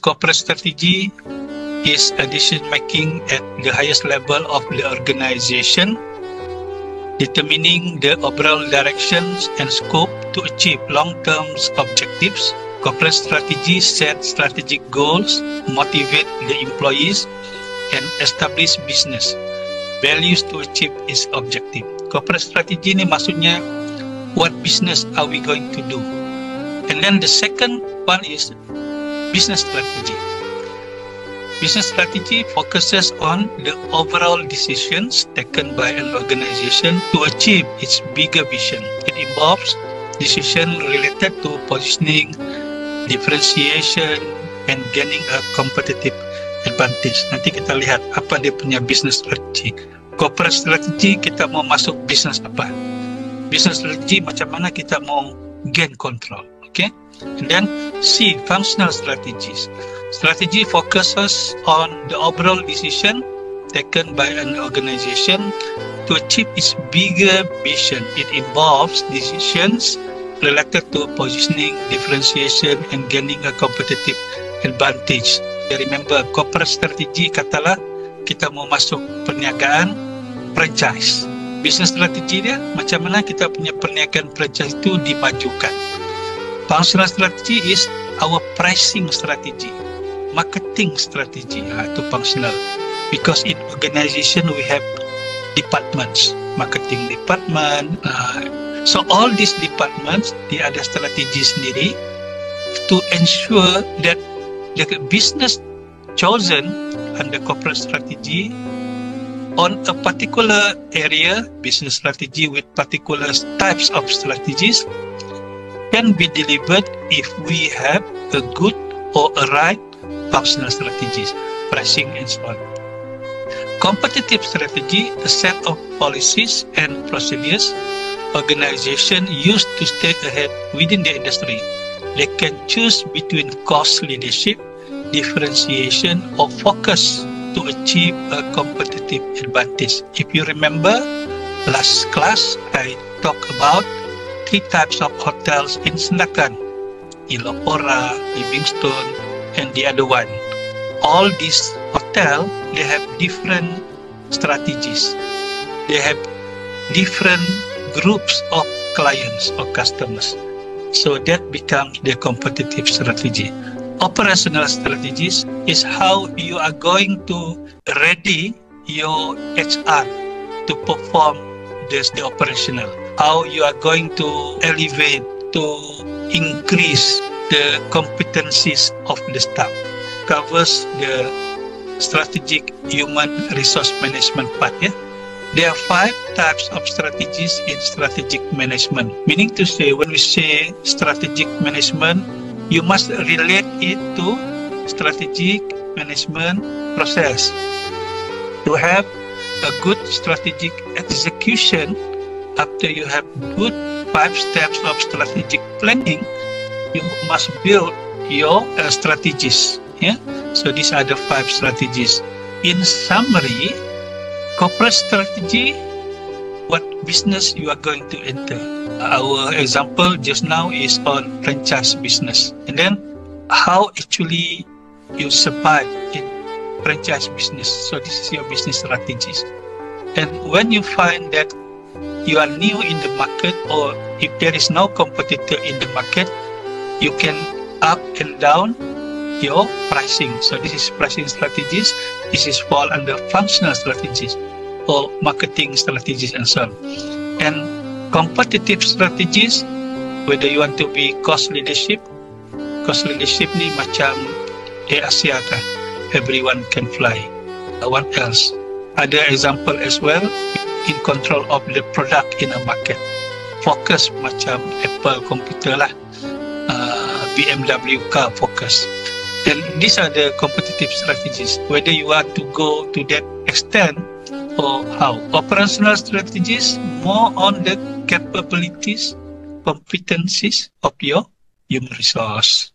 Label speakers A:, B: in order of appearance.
A: corporate strategy is a decision making at the highest level of the organization, determining the overall directions and scope to achieve long-term objectives. Corporate strategy sets strategic goals, motivate the employees, and establish business values to achieve its objective. Corporate strategy ni maksudnya, what business are we going to do? And then the second one is business strategy. Business strategy focuses on the overall decisions taken by an organization to achieve its bigger vision. It involves decisions related to positioning, differentiation, and gaining a competitive advantage. Nanti kita lihat apa dia punya business strategy. Corporate strategy, kita mau masuk business apa? Business strategy, macam mana kita mau gain control. Okay? And then C, functional strategies. Strategy focuses on the overall decision taken by an organization to achieve its bigger vision. It involves decisions related to positioning, differentiation, and gaining a competitive advantage. Remember, corporate strategy, katalah kita mau masuk perniagaan franchise. Business strategy dia, macam mana kita punya perniagaan franchise itu dimajukan. Functional strategy is our pricing strategy, marketing strategy, itu functional. Because in organization we have departments, marketing department. So all these departments, dia ada strategi sendiri to ensure that the business chosen under corporate strategy on a particular area, business strategy with particular types of strategies can be delivered if we have a good or a right functional strategies, pricing and so on. Competitive strategy, a set of policies and procedures organization use to stay ahead within the industry. They can choose between cost leadership, differentiation, or focus to achieve a competitive advantage. If you remember, last class I talked about 3 types of hotels in Senakan, Ilopora, Livingstone, and the other one. All these hotels, they have different strategies. They have different groups of clients or customers. So that becomes the competitive strategy. Operational strategies is how you are going to ready your HR to perform the operational. How you are going to elevate, to increase the competencies of the staff. Covers the strategic human resource management part. Yeah? There are 5 types of strategies in strategic management. Meaning to say, when we say strategic management, you must relate it to strategic management process. To have a good strategic execution, after you have good 5 steps of strategic planning, you must build your strategies. Yeah? So these are the 5 strategies. In summary, corporate strategy, what business you are going to enter. Our example just now is on franchise business. And then how actually you survive in franchise business. So this is your business strategies. And when you find that you are new in the market, or if there is no competitor in the market, you can up and down your pricing. So this is pricing strategies. This is fall under functional strategies or marketing strategies and so on. And competitive strategies, whether you want to be cost leadership ni macam Air Asia kan, everyone can fly. What else? Other example as well, in control of the product in a market. Focus macam Apple computer lah, BMW car focus. And these are the competitive strategies, whether you want to go to that extent or how. Operational strategies, more on the capabilities, competencies of your human resource.